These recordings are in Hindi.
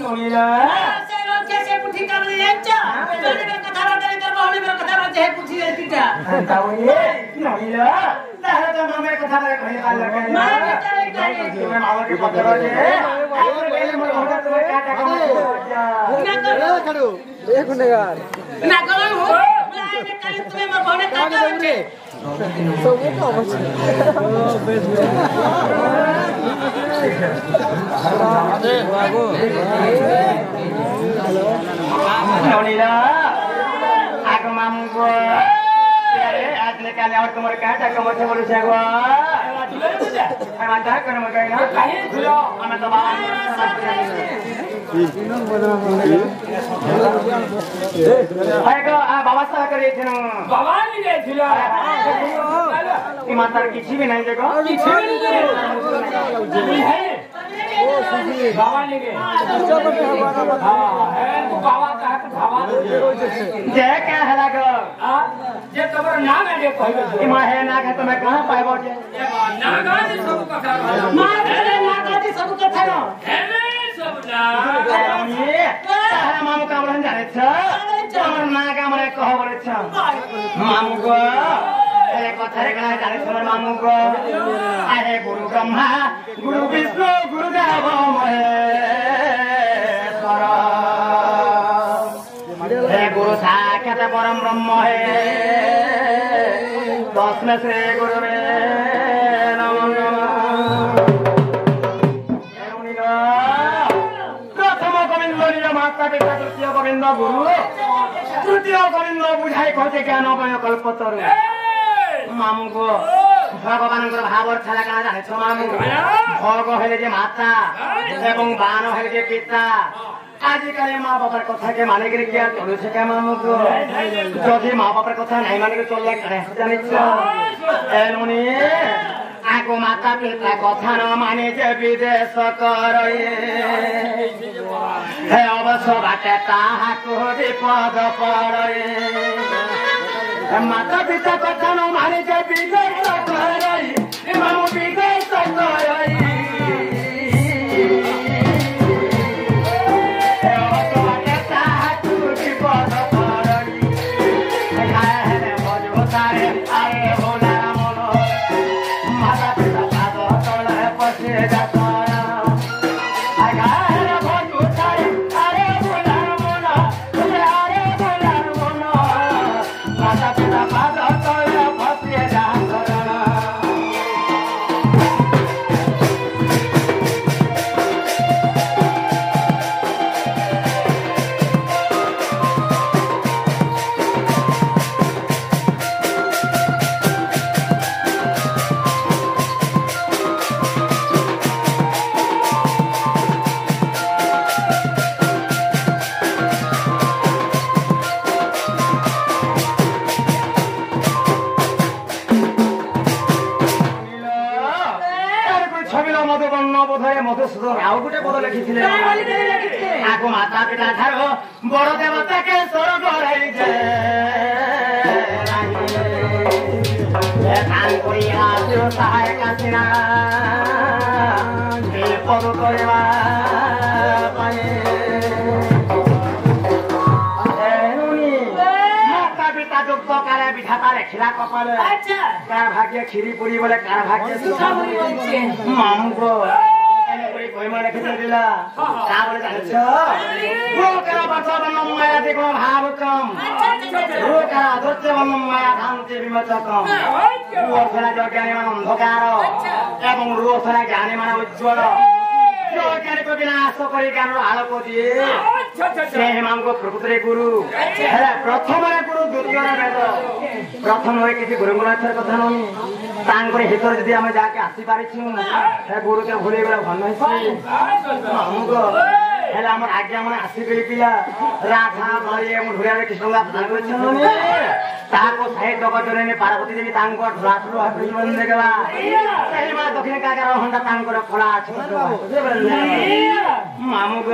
नोनीला से रोज कैसे पुठी कर रही है चा तोने का कथा करे तो बहुली मेरा कथा जे पुठी है किटा तावनी नोनीला तारे तो हमें कथा करे कहीं काल लगे मां बेटा करे तुम्हें मामा की पकड़ जे और पहले मोर होगा तुम्हें क्या क्या ना खड़ो एक गुनेगार ना करो हो बुलाए ने कल तुम्हें मोर बहुने का करे सब ये तो अवश्य अरे बाबू नोनीला आगो मामू को अरे आज ले काले और कमर का कमर से बोलू छे गो हम आता करम गई ना काहे झुलो हम तो बाबा हाय गो आ बाबा सा करे थे बाबा नहीं गए झुलो की माता किसी भी नहीं देखो किसी भी नहीं है बाबा नहीं गए हाँ है तो बाबा का है तो बाबा जय क्या है लागो जे तुम्हारा नाम है जे कहबे ई मां है ना के तुम्हें कहां पाइबो जे नागादी सब कथा मां रे ना काती सब कथा नो है सब ना ये तारा मामू का बरन जाने छ हमर ना का मरे कहो बोले छ मामू को ए कथा रे कना जाने छ मामू को अरे गुरु ब्रह्मा गुरु विष्णु गुरु देव महेश्वर हे गुरु साक्षात परम ब्रह्म है तस्मै श्री गुरुवे नमो नमः प्रथम गोविंद निज माता पिता तृतीय गोविंद गुरु तृतीय गोविंद बुझाई कहते ज्ञान अवय कल्पतरु मामू को भगवान भाव छाला काना जाने छ मामू भग हेले जे माता एवं बाण हेले जे पिता आजिकल माँ बापर कथा के माने के क्या चलो से क्या मामू को जदि माँ बापर कथा नहीं माने के चलले करे जाने छ एनुनी आगो माता पिता कथा न माने जे विदेश करए हे अवश्य बाटे ताहाको विपद पड़े माता पिता कथा न माने जे विदेश करए मामू विदेश करए आगो माता पिता ठारो बड़ देवता के स्वर्ग रही जे कान कोई आसियो सहायक आसिना दिल पद करवा पाए एनुनी माता पिता जो पकाले बिठाता रे खिला कपाले अच्छा कार भाग्य खीरी पूरी बोले कार भाग्य सुखा पूरी बोलछे मामू को कोई माने कितना दिला का बोले जाने छ वो करा बच्चा बन्न माया देखो भाव कम वो करा दोचे बन्न माया धामते विमचकम वो थना जो ज्ञानी मन अंधकार एवं रो थना ज्ञानी मन उज्ज्वल जो ज्ञानी को विनाश करी ज्ञान आलोक दिए से हम को प्रकृति गुरु है प्रथम रे गुरु द्वितीय रे वेद प्रथम होय किसी गुरु गुणाक्षर कथा नहीं तांकर हितर जदि हम जाके आसी पारिछु हे गुरु के भूली गला भन होइछि हमको हेला हमर आज्ञा मन आसी गई पिला राधा बलिए मु ढुरिया कृष्णगा प्रदान करछन ताको सहे जगतरे ने पार्वती देवी तांको ढुरासुर हापि बंदे गला एही मा दक्षिण काकर हंडा तांकर फला छोट मामू ग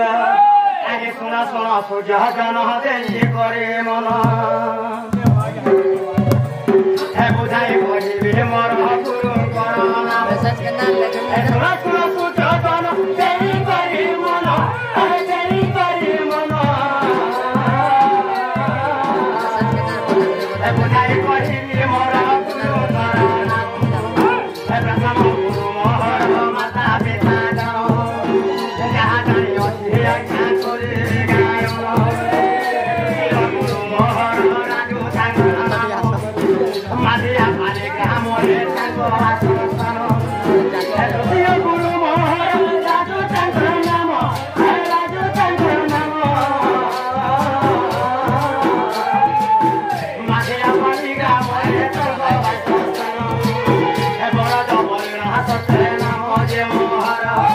आगे सुना सुना सुजह जन देई करे मन हे बुझाई बहिबे मोर गुरु करना मैसेज करना सुना सुना सुजह जन देई करे मन Hãy subscribe cho kênh Ghiền Mì Gõ để không bỏ lỡ